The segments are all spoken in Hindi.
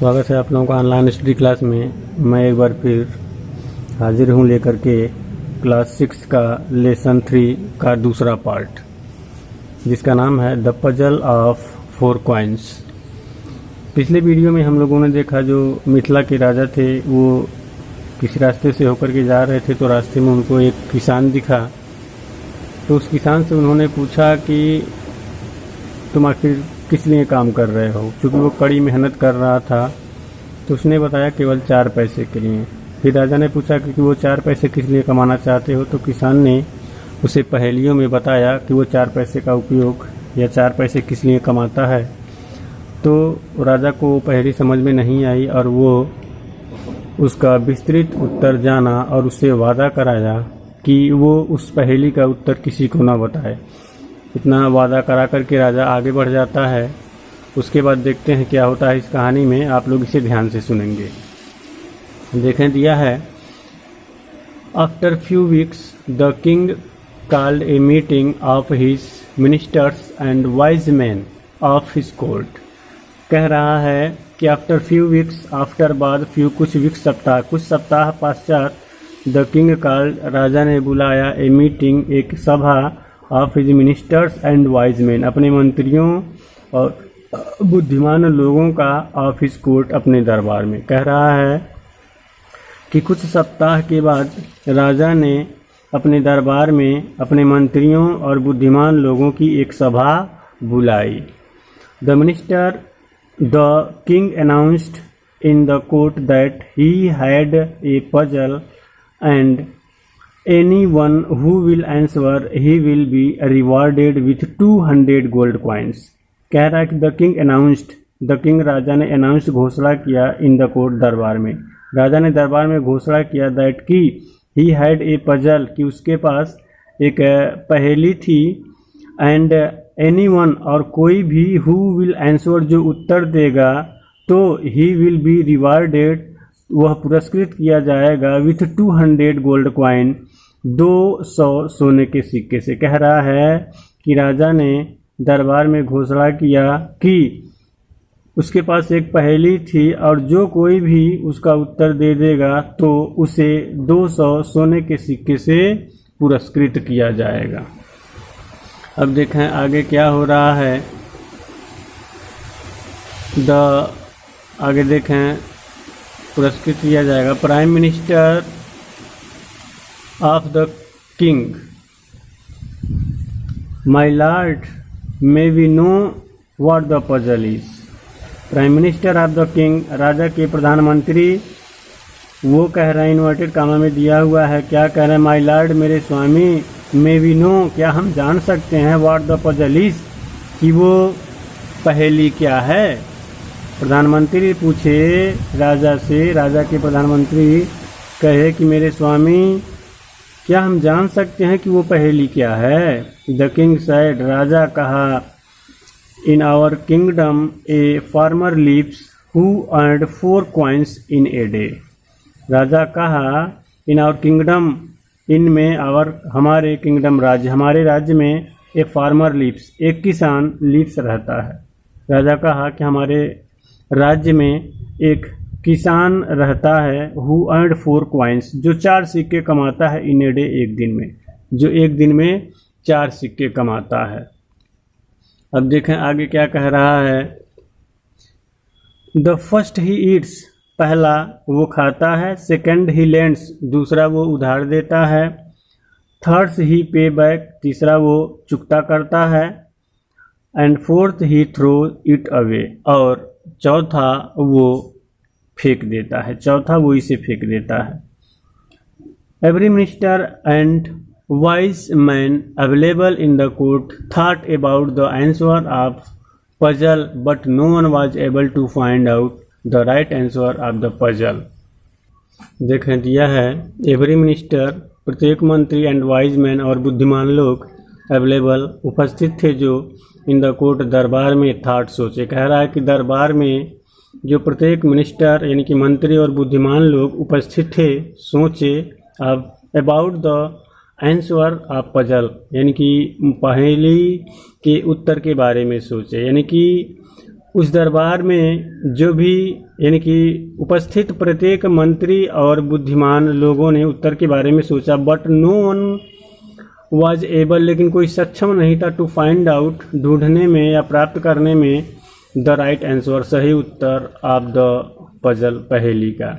स्वागत है आप लोगों का ऑनलाइन स्टडी क्लास में। मैं एक बार फिर हाजिर हूँ लेकर के क्लास 6 का लेसन 3 का दूसरा पार्ट, जिसका नाम है द पजल ऑफ 4 कॉइन्स। पिछले वीडियो में हम लोगों ने देखा जो मिथिला के राजा थे वो किसी रास्ते से होकर के जा रहे थे, तो रास्ते में उनको एक किसान दिखा। तो उस किसान से उन्होंने पूछा कि तुम आखिर किस लिए काम कर रहे हो, क्योंकि वो कड़ी मेहनत कर रहा था। तो उसने बताया केवल 4 पैसे के लिए। फिर राजा ने पूछा कि वो 4 पैसे किस लिए कमाना चाहते हो, तो किसान ने उसे पहेलियों में बताया कि वो 4 पैसे का उपयोग या 4 पैसे किस लिए कमाता है। तो राजा को पहेली समझ में नहीं आई और वो उसका विस्तृत उत्तर जाना और उससे वादा कराया कि वो उस पहेली का उत्तर किसी को ना बताए। इतना वादा करा कर के राजा आगे बढ़ जाता है। उसके बाद देखते हैं क्या होता है इस कहानी में। आप लोग इसे ध्यान से सुनेंगे। देखें, दिया है, after few weeks the king called a meeting of his ministers and wise man of his court. कह रहा है कि आफ्टर फ्यू वीक्स, आफ्टर बाद, फ्यू कुछ वीक्स सप्ताह, कुछ सप्ताह पश्चात, द किंग कॉल्ड राजा ने बुलाया, ए मीटिंग एक सभा, of his ministers and wise man अपने मंत्रियों और बुद्धिमान लोगों का, ऑफ हिज कोर्ट अपने दरबार में। कह रहा है कि कुछ सप्ताह के बाद राजा ने अपने दरबार में अपने मंत्रियों और बुद्धिमान लोगों की एक सभा बुलाई। The minister the king announced in the court that he had a puzzle and anyone who will answer he will be rewarded with 200 gold coins। कह रहा है कि the king announced, the king राजा ने अनाउंस्ड घोषणा किया, इन द कोर्ट दरबार में, राजा ने दरबार में घोषणा किया, दैट कि ही हैड ए पजल कि उसके पास एक पहेली थी, एंड एनीवन और कोई भी, हु विल आंसर जो उत्तर देगा, तो ही विल बी रिवार्डेड वह पुरस्कृत किया जाएगा, विथ 200 गोल्ड क्वाइन 200 सोने के सिक्के से। कह रहा है कि राजा ने दरबार में घोषणा किया कि उसके पास एक पहेली थी और जो कोई भी उसका उत्तर दे देगा तो उसे 200 सोने के सिक्के से पुरस्कृत किया जाएगा। अब देखें आगे क्या हो रहा है। आगे देखें, पुरस्कृत किया जाएगा। Prime minister of the king, my lord may we know what the puzzle is. Prime minister of the king, राजा के प्रधानमंत्री, वो कह रहे हैं, इन्वर्टेड कामा में दिया हुआ है, क्या कह रहे हैं, माय लॉर्ड मेरे स्वामी, मे वी नो क्या हम जान सकते हैं, व्हाट द पजल इज कि वो पहेली क्या है। प्रधानमंत्री पूछे राजा से, राजा के प्रधानमंत्री कहे कि मेरे स्वामी क्या हम जान सकते हैं कि वो पहेली क्या है। द किंग सेड, राजा कहा, in our kingdom a farmer lives who earned 4 coins in a day. राजा कहा, इन आवर किंगडम, इनमें, आवर हमारे किंगडम राज्य, हमारे राज्य में, ए फार्मर लिव्स एक किसान लिव्स रहता है। राजा कहा कि हमारे राज्य में एक किसान रहता है, हु अर्नड 4 कॉइन्स जो 4 सिक्के कमाता है, इन ए डे एक दिन में, जो एक दिन में 4 सिक्के कमाता है। अब देखें आगे क्या कह रहा है। द फर्स्ट ही ईट्स, पहला वो खाता है, सेकंड ही लेंड्स, दूसरा वो उधार देता है, थर्ड्स ही पे बैक, तीसरा वो चुकता करता है, and fourth he throw it away, और चौथा वो फेंक देता है, चौथा वो इसे फेंक देता है। Every minister and wise man available in the court thought about the answer of puzzle but no one was able to find out the right answer of the puzzle. देखें, दिया है, एवरी मिनिस्टर प्रत्येक मंत्री, एंड वाइज मैन और बुद्धिमान लोग, अवेलेबल उपस्थित थे जो, इन द कोर्ट दरबार में, थॉट सोचे। कह रहा है कि दरबार में जो प्रत्येक मिनिस्टर यानी कि मंत्री और बुद्धिमान लोग उपस्थित थे, सोचे, about the answer of puzzle यानी कि पहेली के उत्तर के बारे में सोचे, यानी कि उस दरबार में जो भी यानी कि उपस्थित प्रत्येक मंत्री और बुद्धिमान लोगों ने उत्तर के बारे में सोचा, but no one was able, लेकिन कोई सक्षम नहीं था टू फाइंड आउट, ढूंढने में या प्राप्त करने में द राइट आंसर, सही उत्तर ऑफ द पजल, पहेली का।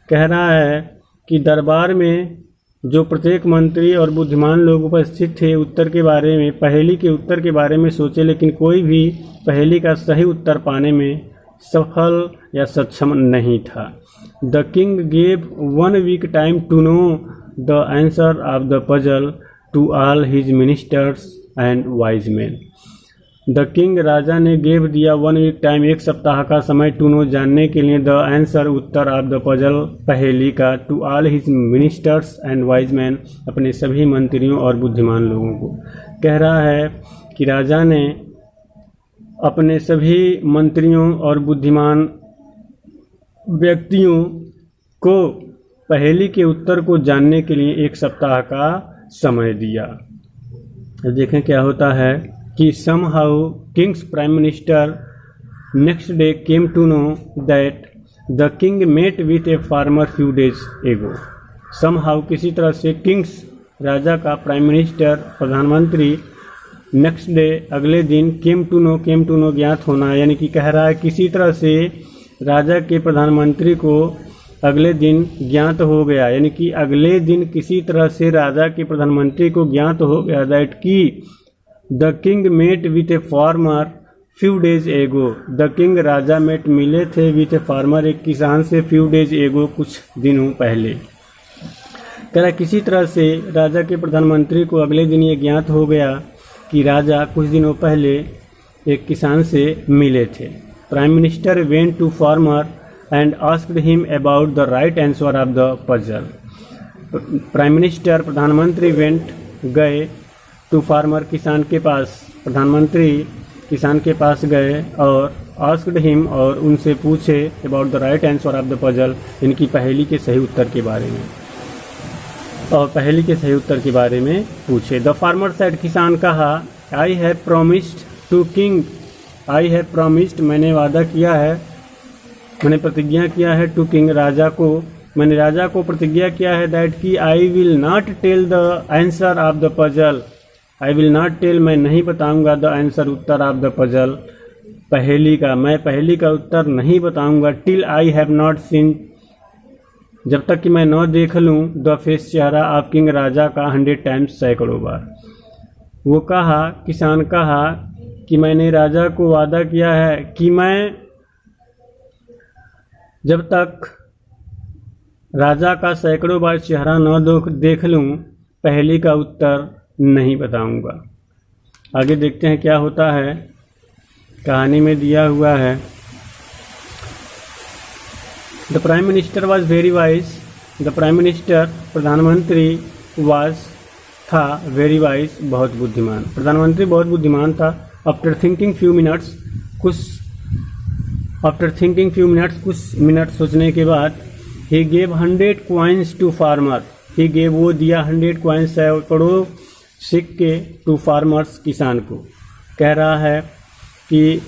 कह रहा है कि दरबार में जो प्रत्येक मंत्री और बुद्धिमान लोग उपस्थित थे उत्तर के बारे में, पहेली के उत्तर के बारे में सोचे, लेकिन कोई भी पहेली का सही उत्तर पाने में सफल या सक्षम नहीं था। The king gave 1 week time to know the answer of the puzzle to all his ministers and wise man. The king, राजा ने गेव दिया 1 वीक टाइम, 1 सप्ताह का समय, टू नो, जानने के लिए, द आंसर, उत्तर ऑफ द पजल, पहेली का, to all his ministers and wise man, अपने सभी मंत्रियों और बुद्धिमान लोगों को। कह रहा है कि राजा ने अपने सभी मंत्रियों और बुद्धिमान व्यक्तियों को पहेली के उत्तर को जानने के लिए 1 सप्ताह का समय दिया। अब देखें क्या होता है कि somehow king's prime minister next day came to know that the king met with a farmer few days ago. somehow किसी तरह से king's, राजा का, प्राइम मिनिस्टर, प्रधानमंत्री, नेक्स्ट डे, अगले दिन, came to know ज्ञात होना, यानी कि कह रहा है किसी तरह से राजा के प्रधानमंत्री को अगले दिन ज्ञात हो गया, यानी कि अगले दिन किसी तरह से राजा के प्रधानमंत्री को ज्ञात हो गया दैट की the king met with a farmer few days ago. The king, राजा, मेट, मिले थे, विथ ए फार्मर, एक किसान से, फ्यू डेज एगो, कुछ दिनों पहले। कह रहा किसी तरह से राजा के प्रधानमंत्री को अगले दिन ये ज्ञात हो गया कि राजा कुछ दिनों पहले एक किसान से मिले थे। Prime minister went to farmer and asked him about the right answer of the puzzle. Prime minister, प्रधानमंत्री, वेंट, गए, टू फार्मर, किसान के पास, प्रधानमंत्री किसान के पास गए और आस्क्ड हिम, और उनसे पूछे about the right answer of the puzzle, इनकी पहेली के सही उत्तर के बारे में, और पहेली के सही उत्तर के बारे में पूछे। द फार्मर सेड, किसान कहा, I have promised to king, I have promised, मैंने वादा किया है, मैंने प्रतिज्ञा किया है, टू किंग, राजा को, मैंने राजा को प्रतिज्ञा किया है, दैट कि I will not tell the answer of the puzzle, I will not tell, मैं नहीं बताऊंगा, द आंसर, उत्तर ऑफ द पजल, पहेली का, मैं पहेली का उत्तर नहीं बताऊंगा, till I have not seen, जब तक कि मैं न देख लूँ, द फेस, चेहरा ऑफ किंग, राजा का, 100 टाइम्स, सैकड़ों बार। वो कहा, किसान कहा कि मैंने राजा को वादा किया है कि मैं जब तक राजा का सैकड़ों बार चेहरा न देख लूँ, पहेली का उत्तर नहीं बताऊंगा। आगे देखते हैं क्या होता है। कहानी में दिया हुआ है, the prime minister was very wise, the prime minister, प्रधानमंत्री, वॉज, था, वेरी वाइज, बहुत बुद्धिमान, प्रधानमंत्री बहुत बुद्धिमान था। आफ्टर थिंकिंग फ्यू मिनट्स, कुछ मिनट सोचने के बाद, he gave 100 coins to farmer, he gave, वो दिया, 100 कॉइन्स, सैकड़ों सिक्के, टू फार्मर्स, किसान को। कह रहा है कि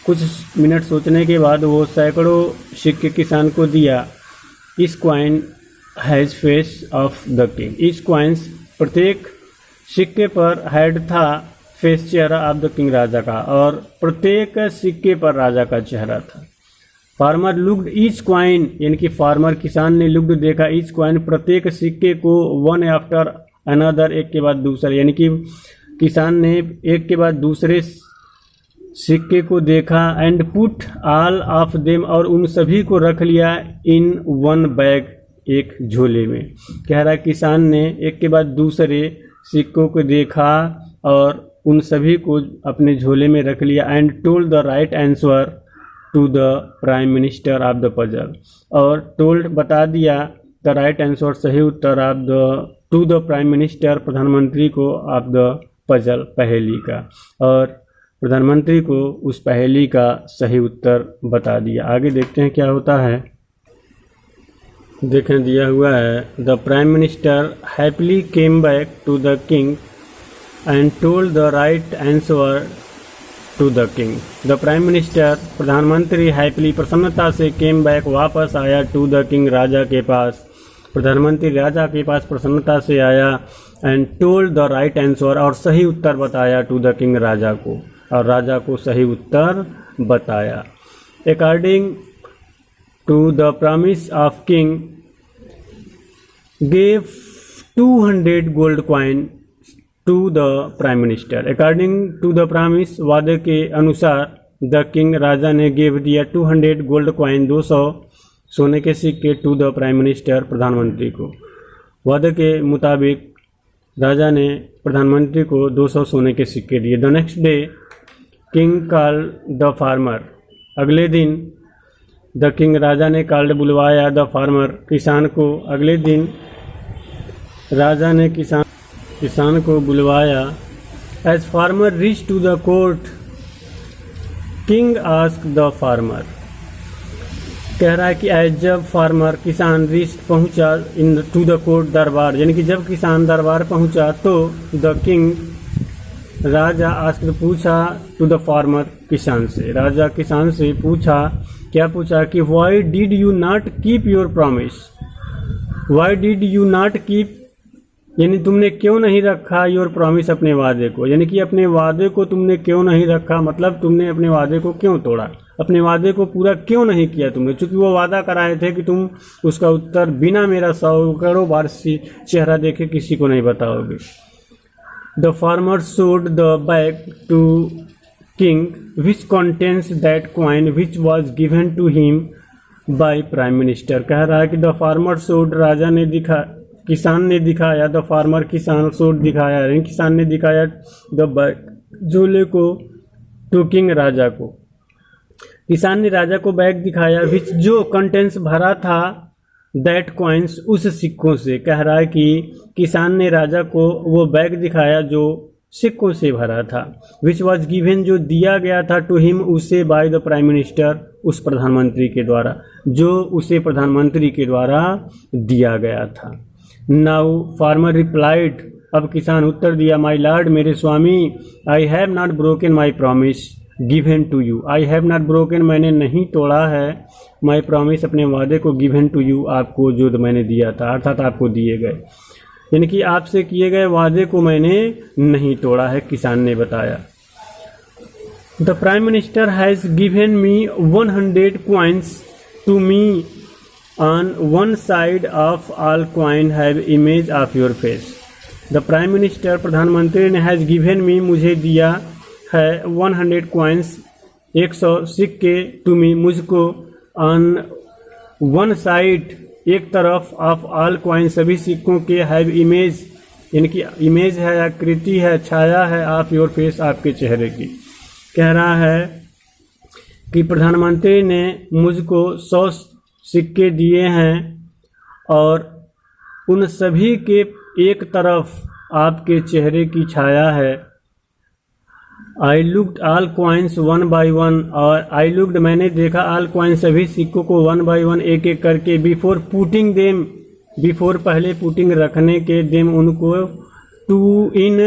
कुछ मिनट सोचने के बाद वो सैकड़ों सिक्के किसान को दिया। इस coin has face of the king, इस कॉइन्स, प्रत्येक सिक्के पर हैड था, फेस, चेहरा ऑफ द किंग, राजा का, और प्रत्येक सिक्के पर राजा का चेहरा था। फार्मर लुक्ड ईच कॉइन, यानी कि फार्मर, किसान ने, लुक्ड, देखा, ईच कॉइन, प्रत्येक सिक्के को, वन आफ्टर अनदर, एक के बाद दूसरा, यानी कि किसान ने एक के बाद दूसरे सिक्के को देखा, and put all of them, और उन सभी को रख लिया, इन वन बैग, एक झोले में। कह रहा है किसान ने एक के बाद दूसरे सिक्कों को देखा और उन सभी को अपने झोले में रख लिया, and told the right answer to the prime minister of the puzzle, और टोल्ड, बता दिया, द राइट आंसर, सही उत्तर, of the, to the prime minister, प्रधानमंत्री को, ऑफ द पजल, पहेली का, और प्रधानमंत्री को उस पहेली का सही उत्तर बता दिया। आगे देखते हैं क्या होता है। देखें, दिया हुआ है, the prime minister happily came back to the king and told the right answer to the king. The prime minister प्रधानमंत्री हैप्पीली प्रसन्नता से केम बैक वापस आया टू द किंग राजा के पास। प्रधानमंत्री राजा के पास प्रसन्नता से आया and told the right answer और सही उत्तर बताया टू द किंग राजा को, और राजा को सही उत्तर बताया। According to the promise of king gave 200 gold coin to the prime minister। According to the promise वादे के अनुसार द किंग राजा ने गिव दिया 200 गोल्ड कॉइन 200 सोने के सिक्के टू द प्राइम मिनिस्टर प्रधानमंत्री को। वादे के मुताबिक राजा ने प्रधानमंत्री को 200 सोने के सिक्के दिए। The next day king call the farmer. अगले दिन द किंग राजा ने कॉल्ड बुलवाया द फार्मर किसान को। अगले दिन राजा ने किसान को बुलवाया। As farmer reach to the court king ask the farmer. कह रहा है कि एज जब फार्मर किसान रीच पहुंचा इन टू द कोर्ट दरबार, यानी कि जब किसान दरबार पहुंचा तो द किंग राजा आस्क पूछा टू द फार्मर किसान से। राजा किसान से पूछा, क्या पूछा कि why did you not keep your promise. Why did you not keep यानी तुमने क्यों नहीं रखा योर प्रॉमिस अपने वादे को, यानी कि अपने वादे को तुमने क्यों नहीं रखा, मतलब तुमने अपने वादे को क्यों तोड़ा, अपने वादे को पूरा क्यों नहीं किया तुमने। चूंकि वो वादा कराए थे कि तुम उसका उत्तर बिना मेरा 100 करोड़ बार चेहरा देखे किसी को नहीं बताओगे। The farmer showed the bag to king which contains that coin which was given to him by prime minister. कह रहा है कि द फार्मर शोड राजा ने किसान ने दिखाया, द फार्मर किसान शोड दिखाया, किसान ने दिखाया द बैग झोले को टू किंग राजा को। किसान ने राजा को बैग दिखाया विच जो कंटेंट्स भरा था दैट कॉइन्स उस सिक्कों से। कह रहा है कि किसान ने राजा को वो बैग दिखाया जो सिक्कों से भरा था। विच वॉज गिवन जो दिया गया था टू हिम उसे बाय द प्राइम मिनिस्टर उस प्रधानमंत्री के द्वारा, जो उसे प्रधानमंत्री के द्वारा दिया गया था। नाउ फार्मर रिप्लाइड अब किसान उत्तर दिया, माई लॉर्ड मेरे स्वामी, I have not broken my promise given to you. I have not broken मैंने नहीं तोड़ा है, माई प्रॉमिस अपने वादे को, गिवन टू यू आपको जो मैंने दिया था, अर्थात आपको दिए गए, यानी कि आपसे किए गए वादे को मैंने नहीं तोड़ा है, किसान ने बताया। The prime minister has given me 100 coins to me on one side of all coin have image of your face. The prime minister प्रधानमंत्री ने हैज़ गिवन मी मुझे दिया है 100 कॉइन्स 100 सिक्के टू मी मुझको, ऑन वन साइड एक तरफ ऑफ ऑल कॉइन सभी सिक्कों के, हैव इमेज यानी कि इमेज है, आकृति है, छाया है, ऑफ योर फेस आपके चेहरे की। कह रहा है कि प्रधानमंत्री ने मुझको 100 सिक्के दिए हैं और उन सभी के एक तरफ आपके चेहरे की छाया है। I looked all coins one by one, और आई लुक्ड मैंने देखा ऑल कॉइन्स सभी सिक्कों को वन बाई वन एक एक करके, बिफोर पुटिंग देम बिफोर पहले पुटिंग रखने के, देम उनको, टू इन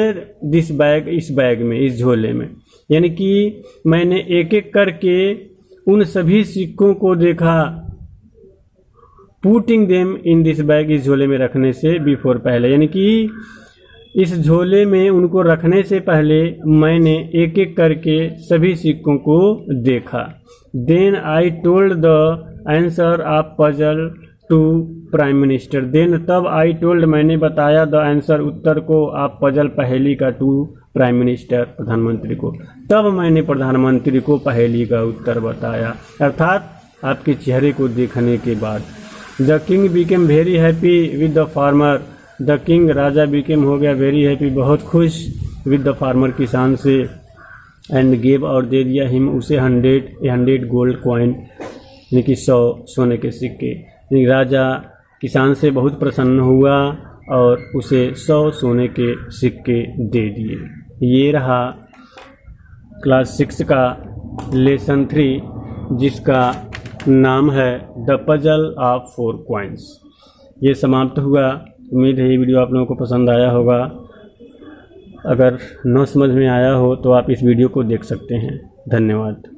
दिस बैग इस बैग में, इस झोले में, यानी कि मैंने एक एक करके उन सभी सिक्कों को देखा, putting them in this bag इस झोले में रखने से बिफोर पहले, यानी कि इस झोले में उनको रखने से पहले मैंने एक एक करके सभी सिक्कों को देखा। Then I told the answer of puzzle to prime minister. Then तब आई टोल्ड मैंने बताया द आंसर उत्तर को, आप पजल पहेली का, टू प्राइम मिनिस्टर प्रधानमंत्री को। तब मैंने प्रधानमंत्री को पहेली का उत्तर बताया, अर्थात आपके चेहरे को देखने के बाद। The king became very happy with the farmer. The king Raja became हो गया वेरी हैप्पी बहुत खुश, विद द फार्मर किसान से, एंड गेव और दे दिया हिम उसे 100 गोल्ड कॉइन यानी कि 100 सोने के सिक्के। राजा किसान से बहुत प्रसन्न हुआ और उसे 100 सोने के सिक्के दे दिए। ये रहा क्लास 6 का लेसन 3 जिसका नाम है द पजल ऑफ 4 कॉइन्स। ये समाप्त हुआ। उम्मीद है ये वीडियो आप लोगों को पसंद आया होगा। अगर न समझ में आया हो तो आप इस वीडियो को देख सकते हैं। धन्यवाद।